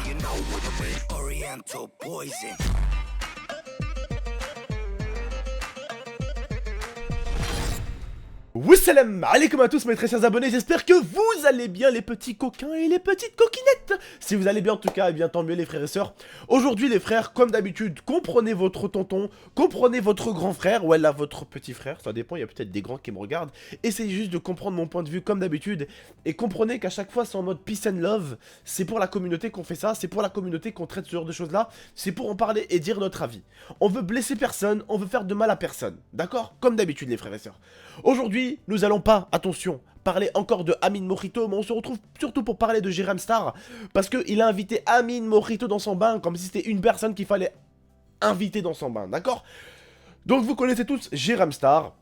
you know what I mean? Oriental poison. Wassalam alaikum à tous mes très chers abonnés, j'espère que vous allez bien les petits coquins et les petites coquinettes. Si vous allez bien en tout cas, eh bien tant mieux les frères et sœurs. Aujourd'hui les frères, comme d'habitude, comprenez votre tonton, comprenez votre grand frère, ou là votre petit frère, ça dépend, il y a peut-être des grands qui me regardent. Essayez juste de comprendre mon point de vue comme d'habitude, et comprenez qu'à chaque fois c'est en mode peace and love, c'est pour la communauté qu'on fait ça, c'est pour la communauté qu'on traite ce genre de choses là, c'est pour en parler et dire notre avis. On veut blesser personne, on veut faire de mal à personne, d'accord? Comme d'habitude les frères et sœurs. Aujourd'hui, nous allons pas, attention, parler encore de Amin Mojito, mais on se retrouve surtout pour parler de Jérém Star, parce qu'il a invité Amin Mojito dans son bain, comme si c'était une personne qu'il fallait inviter dans son bain, d'accord? Donc vous connaissez tous Jérém Star.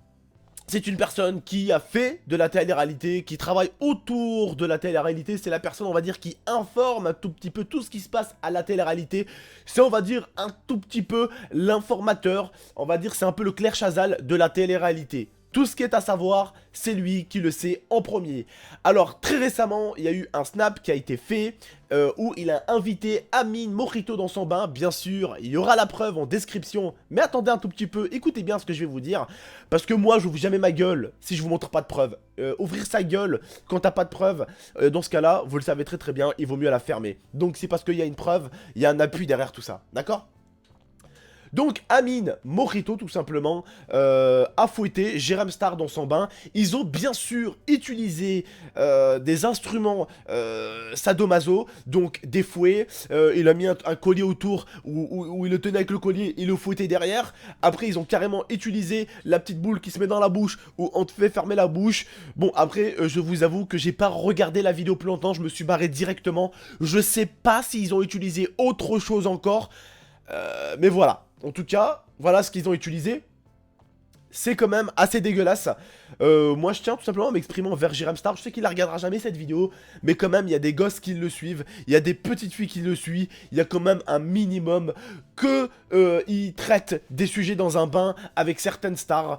C'est une personne qui a fait de la télé-réalité, qui travaille autour de la télé-réalité. C'est la personne, on va dire, qui informe un tout petit peu tout ce qui se passe à la télé-réalité. C'est, on va dire, un tout petit peu l'informateur. On va dire, c'est un peu le Claire Chazal de la télé-réalité. Tout ce qui est à savoir, c'est lui qui le sait en premier. Alors, très récemment, il y a eu un snap qui a été fait où il a invité Amin Mojito dans son bain. Bien sûr, il y aura la preuve en description. Mais attendez un tout petit peu, écoutez bien ce que je vais vous dire. Parce que moi, je n'ouvre jamais ma gueule si je vous montre pas de preuve. Ouvrir sa gueule quand t'as pas de preuve, dans ce cas-là, vous le savez très très bien, il vaut mieux la fermer. Donc c'est parce qu'il y a une preuve, il y a un appui derrière tout ça. D'accord ? Donc Amin Mojito tout simplement a fouetté Jérém Star dans son bain. Ils ont bien sûr utilisé des instruments sadomaso, donc des fouets. Il a mis un collier autour où il le tenait avec le collier, il le fouettait derrière. Après ils ont carrément utilisé la petite boule qui se met dans la bouche où on te fait fermer la bouche. Bon après je vous avoue que j'ai pas regardé la vidéo plus longtemps, je me suis barré directement. Je sais pas s'ils ont utilisé autre chose encore. Mais voilà. En tout cas, voilà ce qu'ils ont utilisé. C'est quand même assez dégueulasse. Moi, je tiens tout simplement à m'exprimer envers Jérém Star. Je sais qu'il ne regardera jamais cette vidéo, mais quand même, il y a des gosses qui le suivent. Il y a des petites filles qui le suivent. Il y a quand même un minimum que il traite des sujets dans un bain avec certaines stars.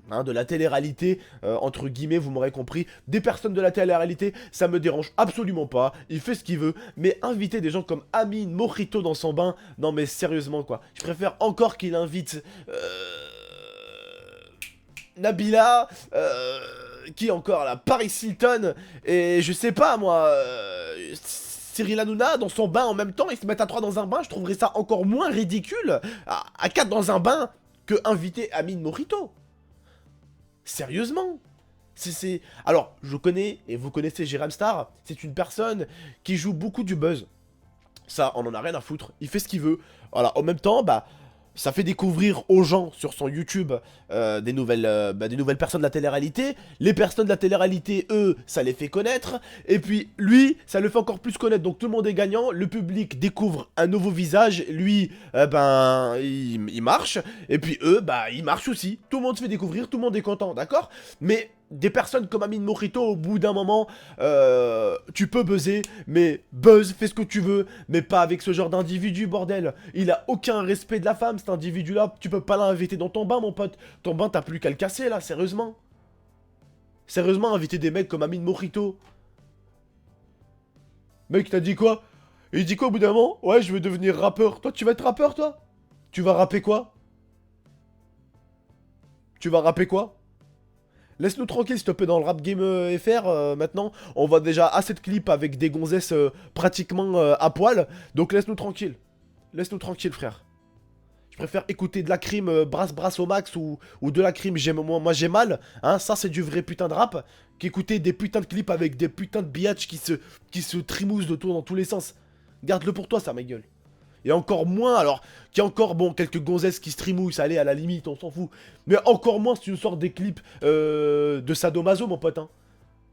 Hein, de la télé-réalité, entre guillemets, vous m'aurez compris. Des personnes de la télé-réalité, ça me dérange absolument pas. Il fait ce qu'il veut. Mais inviter des gens comme Amin Mojito dans son bain, non mais sérieusement quoi. Je préfère encore qu'il invite Nabila, qui encore là, Paris Hilton, et je sais pas moi, Cyril Hanouna dans son bain en même temps, ils se mettent à 3 dans un bain, je trouverais ça encore moins ridicule, à 4 dans un bain, que inviter Amin Mojito. Sérieusement. Alors, je connais, et vous connaissez Jérém Star, c'est une personne qui joue beaucoup du buzz. Ça, on en a rien à foutre, il fait ce qu'il veut. Voilà, en même temps, bah, ça fait découvrir aux gens sur son YouTube des nouvelles personnes de la télé-réalité. Les personnes de la télé-réalité, eux, ça les fait connaître. Et puis, lui, ça le fait encore plus connaître. Donc, tout le monde est gagnant. Le public découvre un nouveau visage. Lui, il marche. Et puis, eux, ils marchent aussi. Tout le monde se fait découvrir. Tout le monde est content, d'accord? Mais des personnes comme Amin Mojito, au bout d'un moment, tu peux buzzer, mais buzz, fais ce que tu veux, mais pas avec ce genre d'individu, bordel. Il a aucun respect de la femme, cet individu-là. Tu peux pas l'inviter dans ton bain, mon pote. Ton bain, t'as plus qu'à le casser, là, sérieusement. Sérieusement, inviter des mecs comme Amin Mojito. Mec, t'as dit quoi? Il dit quoi au bout d'un moment? Ouais, je veux devenir rappeur. Toi, tu vas être rappeur, toi? Tu vas rapper quoi? Tu vas rapper quoi? Laisse-nous tranquille s'il te plaît dans le rap game FR maintenant. On voit déjà assez de clips avec des gonzesses pratiquement à poil. Donc laisse-nous tranquille. Laisse-nous tranquille frère. Je préfère écouter de la crime brasse au max ou de la crime moi j'ai mal. Hein, ça c'est du vrai putain de rap. Qu'écouter des putains de clips avec des putains de biatchs qui se trimoussent de tout dans tous les sens. Garde-le pour toi ça ma gueule. Et encore moins, alors, qu'il y a encore, bon, quelques gonzesses qui streamouillent, ça allait à la limite, on s'en fout. Mais encore moins si tu nous sors des clips de sadomaso, mon pote, hein.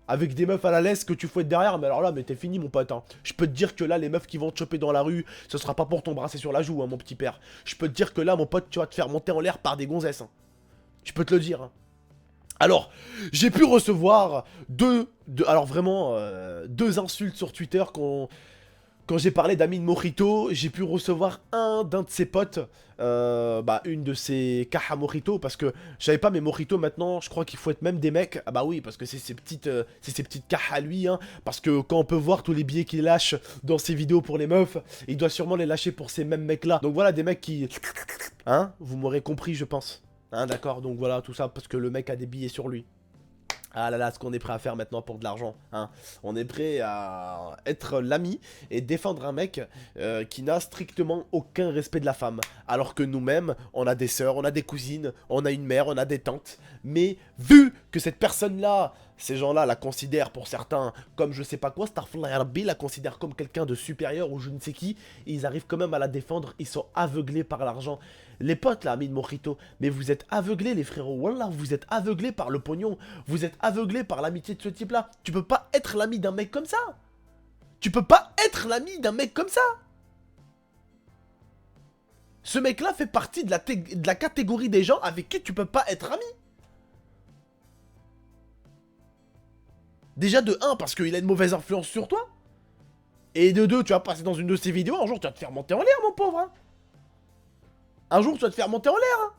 Avec des meufs à la laisse que tu fouettes derrière, mais alors là, mais t'es fini, mon pote, hein. Je peux te dire que là, les meufs qui vont te choper dans la rue, ce sera pas pour t'embrasser sur la joue, hein, mon petit père. Je peux te dire que là, mon pote, tu vas te faire monter en l'air par des gonzesses, hein. Je peux te le dire, hein. Alors, j'ai pu recevoir deux insultes sur Twitter Quand j'ai parlé d'Amine Mojito, j'ai pu recevoir d'un de ses potes, une de ses cajas Mojito, parce que je savais pas, mais Mojito maintenant, je crois qu'il faut être même des mecs. Ah bah oui, parce que c'est ses petites cajas à lui, hein, parce que quand on peut voir tous les billets qu'il lâche dans ses vidéos pour les meufs, il doit sûrement les lâcher pour ces mêmes mecs là. Donc voilà, des mecs qui... Hein, vous m'aurez compris, je pense. Hein, d'accord, donc voilà, tout ça parce que le mec a des billets sur lui. Ah là là, ce qu'on est prêt à faire maintenant pour de l'argent, hein. On est prêt à être l'ami et défendre un mec qui n'a strictement aucun respect de la femme. Alors que nous-mêmes, on a des sœurs, on a des cousines, on a une mère, on a des tantes. Mais vu que cette personne-là, ces gens-là la considèrent pour certains comme je sais pas quoi, Starflyer B la considère comme quelqu'un de supérieur ou je ne sais qui, ils arrivent quand même à la défendre, ils sont aveuglés par l'argent. Les potes là, Amine Mojito, mais vous êtes aveuglés les frérots, wallah, vous êtes aveuglés par le pognon, vous êtes aveuglés par l'amitié de ce type là. Tu peux pas être l'ami d'un mec comme ça. Tu peux pas être l'ami d'un mec comme ça. Ce mec là fait partie de la catégorie des gens avec qui tu peux pas être ami. Déjà de 1 parce qu'il a une mauvaise influence sur toi. Et de 2, tu vas passer dans une de ses vidéos, un jour tu vas te faire monter en l'air mon pauvre, hein. Un jour, tu vas te faire monter en l'air, hein.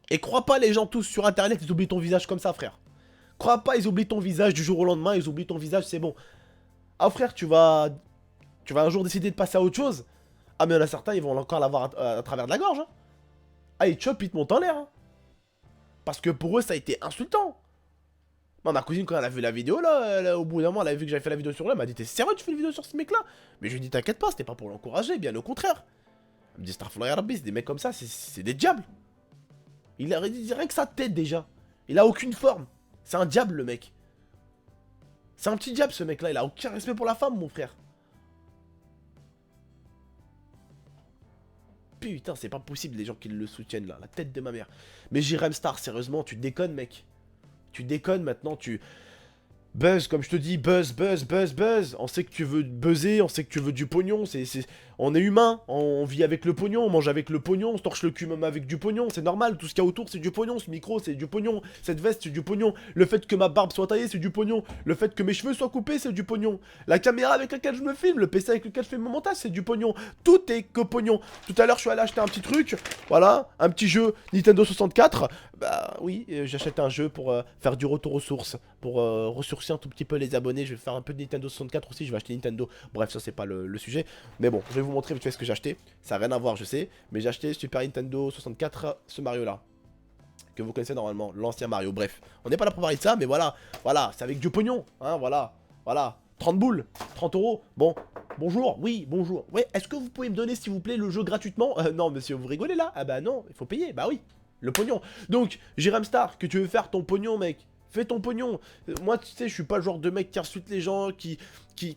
Et crois pas, les gens tous sur internet, ils oublient ton visage comme ça, frère. Crois pas, ils oublient ton visage du jour au lendemain, ils oublient ton visage, c'est bon. Ah, frère, tu vas un jour décider de passer à autre chose. Ah, mais il y en a certains, ils vont encore l'avoir à travers de la gorge, hein. Ah, ils te chopent, ils te montent en l'air, hein. Parce que pour eux, ça a été insultant. Moi, ma cousine, quand elle a vu la vidéo, là, au bout d'un moment, elle a vu que j'avais fait la vidéo sur lui, elle m'a dit, t'es sérieux, tu fais une vidéo sur ce mec-là? Mais je lui ai dit, t'inquiète pas, c'était pas pour l'encourager, bien au contraire. Elle me dit Starflyer Rabbi, c'est des mecs comme ça, c'est des diables. Il a rien que sa tête déjà. Il a aucune forme. C'est un diable le mec. C'est un petit diable ce mec là, il a aucun respect pour la femme mon frère. Putain, c'est pas possible les gens qui le soutiennent là, la tête de ma mère. Mais Jérém Star, sérieusement, tu déconnes mec. Tu déconnes maintenant, tu... Buzz, comme je te dis, buzz. On sait que tu veux buzzer, on sait que tu veux du pognon, on est humain, on vit avec le pognon, on mange avec le pognon, on se torche le cul même avec du pognon, c'est normal, tout ce qu'il y a autour c'est du pognon, ce micro c'est du pognon, cette veste c'est du pognon, le fait que ma barbe soit taillée c'est du pognon, le fait que mes cheveux soient coupés c'est du pognon, la caméra avec laquelle je me filme, le PC avec lequel je fais mon montage c'est du pognon, tout est que pognon. Tout à l'heure je suis allé acheter un petit truc, voilà, un petit jeu Nintendo 64, bah oui, j'achète un jeu pour faire du retour aux sources, pour ressourcer un tout petit peu les abonnés, je vais faire un peu de Nintendo 64 aussi, je vais acheter Nintendo, bref ça c'est pas le sujet, mais bon, je vais vous montrer vite fait ce que j'ai acheté, ça n'a rien à voir je sais, mais j'ai acheté Super Nintendo 64, ce Mario là, que vous connaissez normalement, l'ancien Mario, bref, on n'est pas là pour parler de ça, mais voilà, c'est avec du pognon, hein, voilà, 30 boules, 30 euros, bon, bonjour, oui, bonjour, ouais, est-ce que vous pouvez me donner s'il vous plaît le jeu gratuitement? Non monsieur, vous rigolez là? Ah bah non, il faut payer, bah oui, le pognon, donc, Jérém Star, que tu veux faire ton pognon mec? Fais ton pognon. Moi, tu sais, je suis pas le genre de mec qui insulte les gens, qui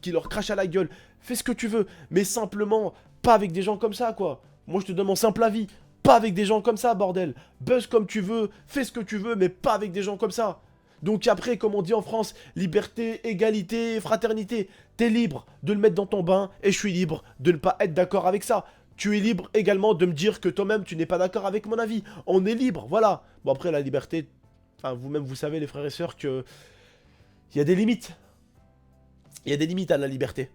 leur crache à la gueule. Fais ce que tu veux, mais simplement, pas avec des gens comme ça, quoi. Moi, je te donne mon simple avis. Pas avec des gens comme ça, bordel. Buzz comme tu veux, fais ce que tu veux, mais pas avec des gens comme ça. Donc après, comme on dit en France, liberté, égalité, fraternité. T'es libre de le mettre dans ton bain, et je suis libre de ne pas être d'accord avec ça. Tu es libre également de me dire que toi-même, tu n'es pas d'accord avec mon avis. On est libre, voilà. Bon, après, la liberté... Enfin, vous-même, vous savez, les frères et sœurs, que... Il y a des limites. Il y a des limites à la liberté.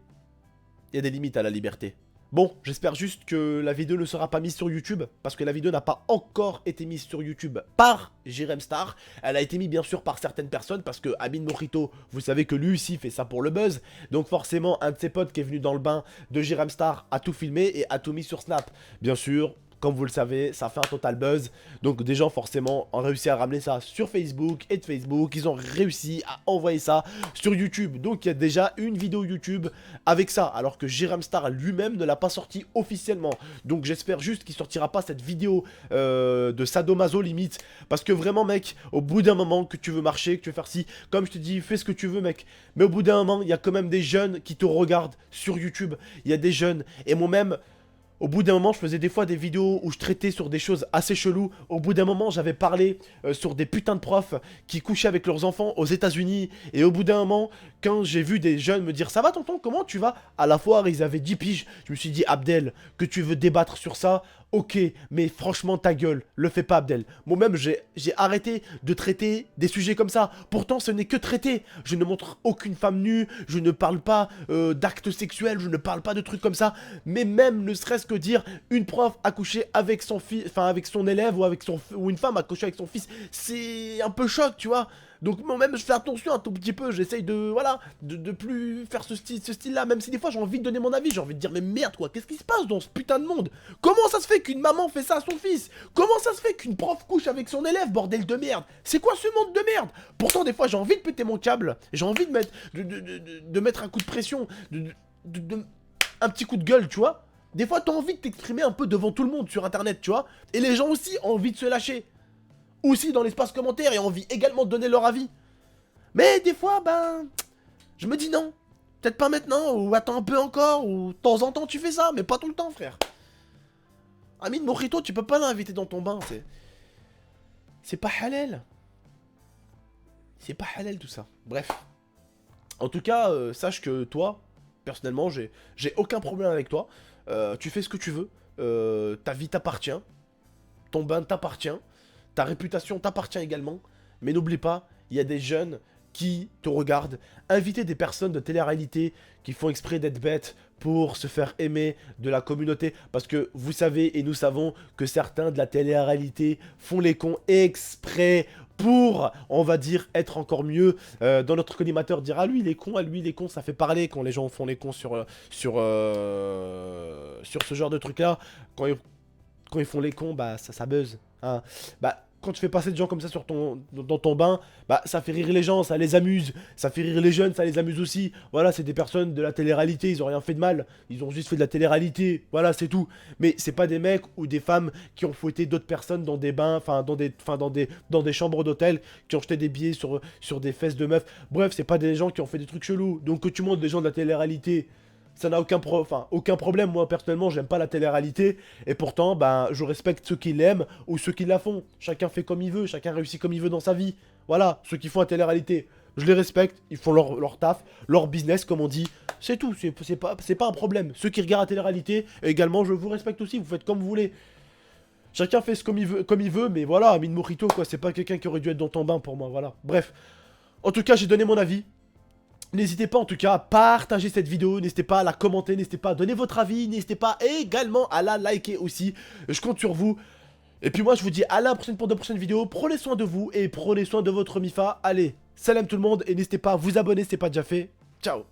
Il y a des limites à la liberté. Bon, j'espère juste que la vidéo ne sera pas mise sur YouTube, parce que la vidéo n'a pas encore été mise sur YouTube par Jérém Star. Elle a été mise bien sûr par certaines personnes, parce que Amine Mojito, vous savez que lui aussi fait ça pour le buzz. Donc forcément, un de ses potes qui est venu dans le bain de Jérém Star a tout filmé et a tout mis sur Snap. Bien sûr... Comme vous le savez, ça fait un total buzz. Donc des gens forcément ont réussi à ramener ça sur Facebook et de Facebook. Ils ont réussi à envoyer ça sur YouTube. Donc il y a déjà une vidéo YouTube avec ça. Alors que Jérém Star lui-même ne l'a pas sorti officiellement. Donc j'espère juste qu'il sortira pas cette vidéo de sadomaso limite. Parce que vraiment mec, au bout d'un moment que tu veux marcher, que tu veux faire ci, comme je te dis, fais ce que tu veux mec. Mais au bout d'un moment, il y a quand même des jeunes qui te regardent sur YouTube. Il y a des jeunes. Et moi-même... Au bout d'un moment, je faisais des fois des vidéos où je traitais sur des choses assez cheloues. Au bout d'un moment, j'avais parlé sur des putains de profs qui couchaient avec leurs enfants aux États-Unis. Et au bout d'un moment, quand j'ai vu des jeunes me dire « Ça va tonton, comment tu vas ?» À la foire, ils avaient 10 piges. Je me suis dit « Abdel, que tu veux débattre sur ça ? Ok, mais franchement, ta gueule, le fais pas, Abdel. Moi-même, j'ai arrêté de traiter des sujets comme ça. Pourtant, ce n'est que traiter. Je ne montre aucune femme nue, je ne parle pas d'actes sexuels, je ne parle pas de trucs comme ça. Mais même, ne serait-ce que dire une prof a couché avec son fils, enfin avec son élève ou une femme a couché avec son fils, c'est un peu choc, tu vois. Donc moi-même je fais attention un tout petit peu, j'essaye de, voilà, de plus faire ce style-là, même si des fois j'ai envie de donner mon avis, j'ai envie de dire mais merde quoi, qu'est-ce qui se passe dans ce putain de monde? Comment ça se fait qu'une maman fait ça à son fils? Comment ça se fait qu'une prof couche avec son élève, bordel de merde? C'est quoi ce monde de merde? Pourtant des fois j'ai envie de péter mon câble, j'ai envie de mettre, de mettre un coup de pression, un petit coup de gueule, tu vois? Des fois t'as envie de t'exprimer un peu devant tout le monde sur internet, tu vois? Et les gens aussi ont envie de se lâcher. Aussi dans l'espace commentaire et ont envie également de donner leur avis. Mais des fois, ben, je me dis non. Peut-être pas maintenant, ou attends un peu encore, ou de temps en temps tu fais ça, mais pas tout le temps, frère. Amine Mojito, tu peux pas l'inviter dans ton bain, c'est pas halal. C'est pas halal tout ça. Bref. En tout cas, sache que toi, personnellement, j'ai aucun problème avec toi. Tu fais ce que tu veux. Ta vie t'appartient. Ton bain t'appartient. Ta réputation t'appartient également. Mais n'oublie pas, il y a des jeunes qui te regardent. Inviter des personnes de télé-réalité qui font exprès d'être bêtes pour se faire aimer de la communauté. Parce que vous savez et nous savons que certains de la télé-réalité font les cons exprès pour, on va dire, être encore mieux. Dans notre collimateur, dire « Ah, lui, il est con, ah, lui, il est con », ça fait parler quand les gens font les cons sur ce genre de trucs-là. Quand ils font les cons, bah, ça buzz. Hein. Bah, quand tu fais passer des gens comme ça dans ton bain, bah ça fait rire les gens, ça les amuse, ça fait rire les jeunes, ça les amuse aussi. Voilà, c'est des personnes de la télé-réalité, ils ont rien fait de mal, ils ont juste fait de la télé-réalité, voilà, c'est tout. Mais c'est pas des mecs ou des femmes qui ont fouetté d'autres personnes dans des bains, dans des chambres d'hôtel, qui ont jeté des billets sur des fesses de meufs. Bref, c'est pas des gens qui ont fait des trucs chelous. Donc que tu montres des gens de la télé-réalité, ça n'a aucun problème. Moi personnellement j'aime pas la télé-réalité et pourtant bah je respecte ceux qui l'aiment ou ceux qui la font. Chacun fait comme il veut, chacun réussit comme il veut dans sa vie. Voilà, ceux qui font la télé-réalité, je les respecte, ils font leur taf, leur business comme on dit. C'est tout, c'est pas un problème. Ceux qui regardent la télé-réalité, également je vous respecte aussi, vous faites comme vous voulez. Chacun fait comme il veut, mais voilà, Amine Mojito quoi, c'est pas quelqu'un qui aurait dû être dans ton bain pour moi, voilà. Bref, en tout cas j'ai donné mon avis. N'hésitez pas en tout cas à partager cette vidéo, n'hésitez pas à la commenter, n'hésitez pas à donner votre avis, n'hésitez pas également à la liker aussi, je compte sur vous. Et puis moi je vous dis à la prochaine pour de prochaines vidéos, prenez soin de vous et prenez soin de votre Mifa. Allez, salam tout le monde et n'hésitez pas à vous abonner si ce n'est pas déjà fait, ciao.